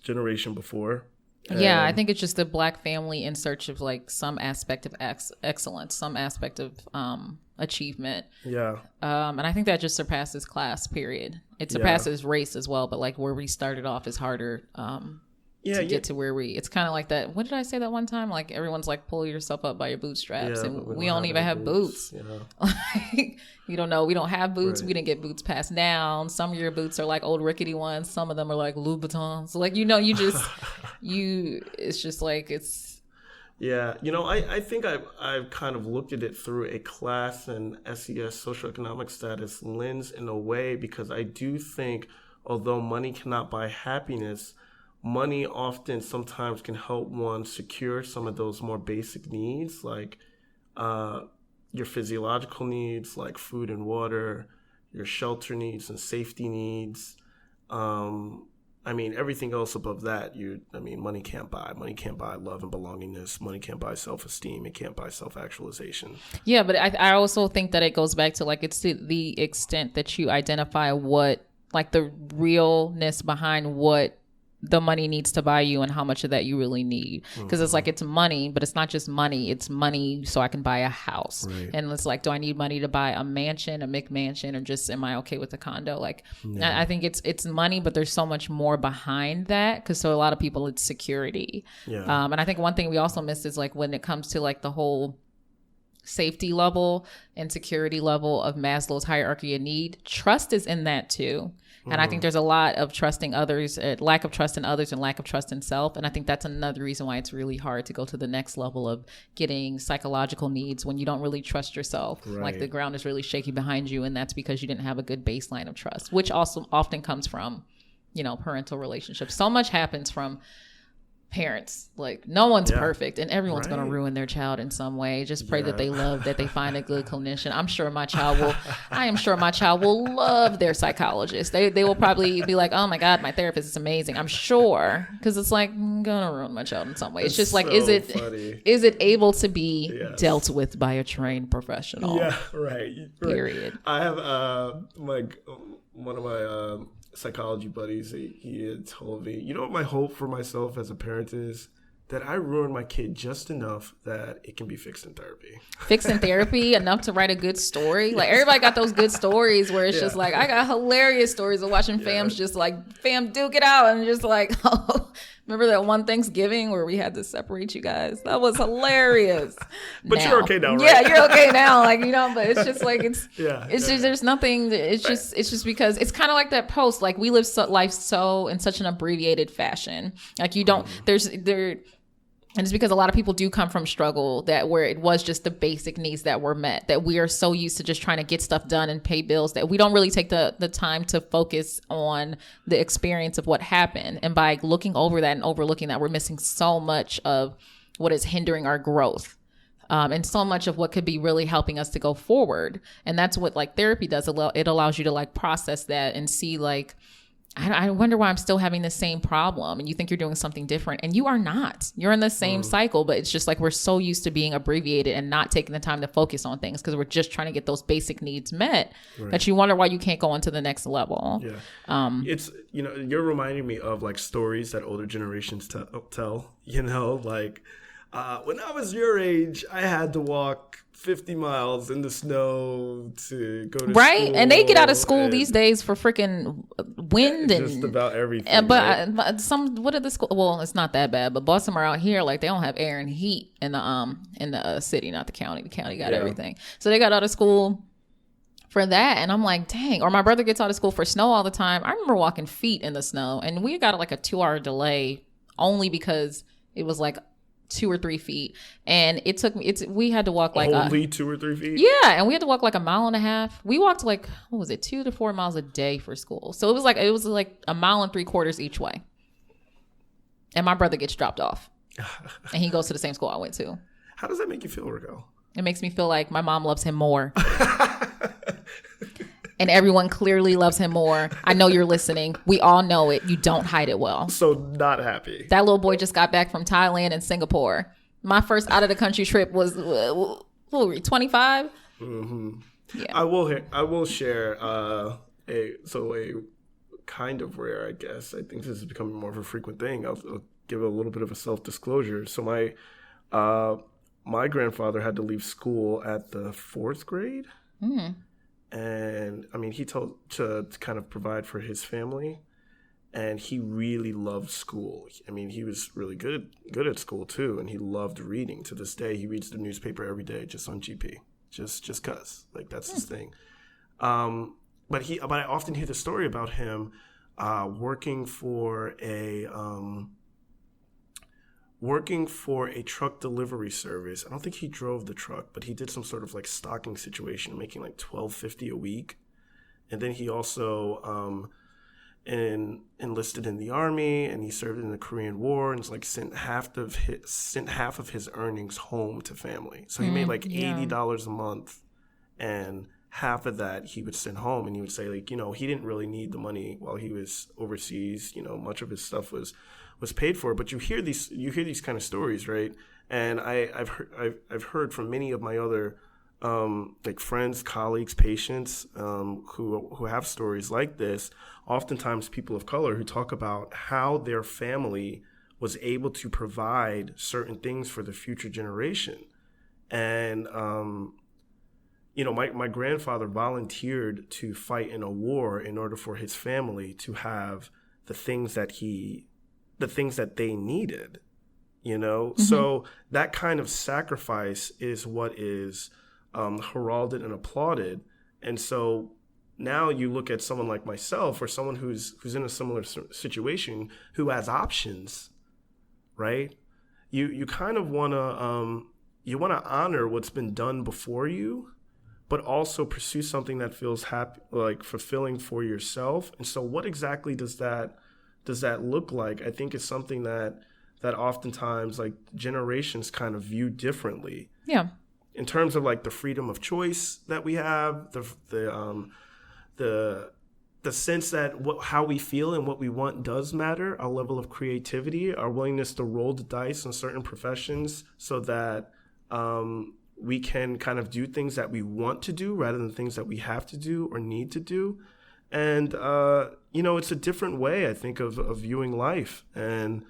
generation before. Yeah, I think it's just the Black family in search of like some aspect of excellence, some aspect of achievement. Yeah. And I think that just surpasses class, period. It surpasses race as well, but like where we started off is harder to get to where it's kind of like that. What did I say that one time? Like everyone's like, pull yourself up by your bootstraps, and we don't even have boots. Like, you don't know. We don't have boots. Right. We didn't get boots passed down. Some of your boots are like old rickety ones. Some of them are like Louboutins. So like, you just, it's just like it's. Yeah, I think I've kind of looked at it through a class and SES socioeconomic status lens in a way, because I do think, although money cannot buy happiness, money often sometimes can help one secure some of those more basic needs, like your physiological needs, like food and water, your shelter needs and safety needs. Everything else above that, money can't buy. Money can't buy love and belongingness. Money can't buy self-esteem. It can't buy self-actualization. Yeah, but I also think that it goes back to, like, it's the extent that you identify what, like, the realness behind what the money needs to buy you and how much of that you really need. Because it's like, it's money, but it's not just money. It's money so I can buy a house. Right. And it's like, do I need money to buy a mansion, a McMansion, or just am I okay with a condo? Like, I think it's money, but there's so much more behind that. Because so a lot of people, it's security. Yeah. And I think one thing we also miss is, like, when it comes to, like, the whole safety level and security level of Maslow's hierarchy of need, trust is in that too. And I think there's a lot of trusting others, lack of trust in others and lack of trust in self. And I think that's another reason why it's really hard to go to the next level of getting psychological needs when you don't really trust yourself. Right. Like, the ground is really shaky behind you. And that's because you didn't have a good baseline of trust, which also often comes from, parental relationships. So much happens from parents. Like, no one's perfect, and everyone's going to ruin their child in some way. Just pray that they love, that they find a good clinician. I am sure my child will love their psychologist. They will probably be like, oh my God, my therapist is amazing. I'm sure, because it's like, I'm gonna ruin my child in some way. It's just like, is it able to be dealt with by a trained professional? Yeah, right. Period. I have one of my psychology buddies, he had told me, what my hope for myself as a parent is? That I ruin my kid just enough that it can be fixed in therapy. Fixed in therapy enough to write a good story? Like, everybody got those good stories where it's just like, I got hilarious stories of watching fams just like, fam, duke it out. And just like, oh, remember that one Thanksgiving where we had to separate you guys? That was hilarious. But you're okay now, right? Yeah, you're okay now. Like, but it's just like, just, there's nothing, it's just because it's kind of like that post, like, we live life so in such an abbreviated fashion. Like, you don't, and it's because a lot of people do come from struggle where it was just the basic needs that were met, that we are so used to just trying to get stuff done and pay bills that we don't really take the time to focus on the experience of what happened. And by looking over that and overlooking that, we're missing so much of what is hindering our growth. And so much of what could be really helping us to go forward. And that's what, like, therapy does. It allows you to, like, process that and see, like, I wonder why I'm still having the same problem. And you think you're doing something different, and you are not. You're in the same cycle, but it's just like, we're so used to being abbreviated and not taking the time to focus on things because we're just trying to get those basic needs met, that you wonder why you can't go on to the next level. Yeah. It's, you're reminding me of, like, stories that older generations tell, like, when I was your age, I had to walk 50 miles in the snow to go to school. And they get out of school these days for freaking wind and just about everything. But what are the school? Well, it's not that bad, but Baltimore out here, like, they don't have air and heat in the city, not the county. The county got everything, so they got out of school for that. And I'm like, dang. Or my brother gets out of school for snow all the time. I remember walking feet in the snow, and we got like a 2-hour delay only because it was like 2 or 3 feet, and it took me, we had to walk like only 2 or 3 feet. Yeah, and we had to walk like 1.5 miles. We walked like, what was it, 2 to 4 miles a day for school. So it was like 1.75 miles each way. And my brother gets dropped off, and he goes to the same school I went to. How does that make you feel, Raquel? It makes me feel like my mom loves him more. And everyone clearly loves him more. I know you're listening. We all know it. You don't hide it well. So not happy. That little boy just got back from Thailand and Singapore. My first out of the country trip was, what were we, 25? Mm-hmm. Yeah. I will share a kind of rare, I guess. I think this is becoming more of a frequent thing. I'll give a little bit of a self-disclosure. So my grandfather had to leave school at the 4th grade. Mm. And he told to kind of provide for his family, and he really loved school. He was really good at school too, and he loved reading. To this day, he reads the newspaper every day just on GP, just cause, like, that's his thing. But I often hear the story about him working for working for a truck delivery service. I don't think he drove the truck, but he did some sort of like stocking situation, making like $12.50 a week. And then he also enlisted in the army, and he served in the Korean War, and like sent half of his earnings home to family. So he made like $80 a month, and half of that he would send home. And he would say, like, you know, he didn't really need the money while he was overseas. You know, much of his stuff was paid for. But you hear these kind of stories, right? And I've heard from many of my other like friends, colleagues, patients who have stories like this. Oftentimes people of color who talk about how their family was able to provide certain things for the future generation. And you know, my grandfather volunteered to fight in a war in order for his family to have the things that they needed, you know? Mm-hmm. So that kind of sacrifice is what is heralded and applauded. And so now you look at someone like myself, or someone who's in a similar situation, who has options, right? You kind of want to honor what's been done before you, but also pursue something that feels happy, like fulfilling for yourself. And so what exactly does that look like? I think it's something that oftentimes like generations kind of view differently. Yeah. In terms of like the freedom of choice that we have, the sense that how we feel and what we want does matter, our level of creativity, our willingness to roll the dice in certain professions so that we can kind of do things that we want to do rather than things that we have to do or need to do. And, you know, it's a different way, I think, of viewing life. And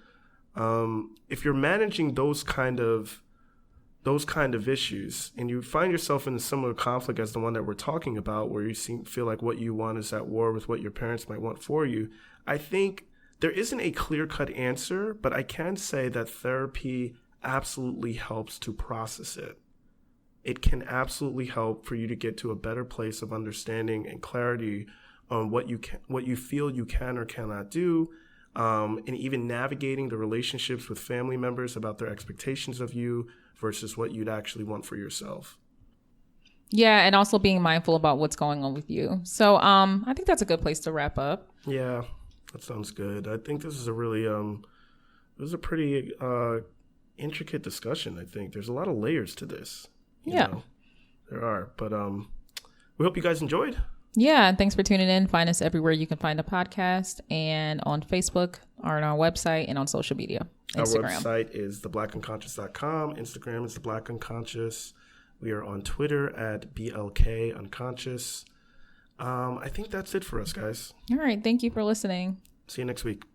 if you're managing those kind of issues, and you find yourself in a similar conflict as the one that we're talking about, where you feel like what you want is at war with what your parents might want for you, I think there isn't a clear-cut answer, but I can say that therapy absolutely helps to process it. It can absolutely help for you to get to a better place of understanding and clarity on what you feel you can or cannot do, and even navigating the relationships with family members about their expectations of you versus what you'd actually want for yourself. Yeah, and also being mindful about what's going on with you. So I think that's a good place to wrap up. Yeah, that sounds good. I think this is a pretty intricate discussion. I think there's a lot of layers to this. You know, there are. But we hope you guys enjoyed. Yeah, and thanks for tuning in. Find us everywhere you can find a podcast, and on Facebook, or on our website, and on social media. Instagram. Our website is theblackunconscious.com. Instagram is theblackunconscious. We are on Twitter at BLKunconscious. I think that's it for us, guys. All right. Thank you for listening. See you next week.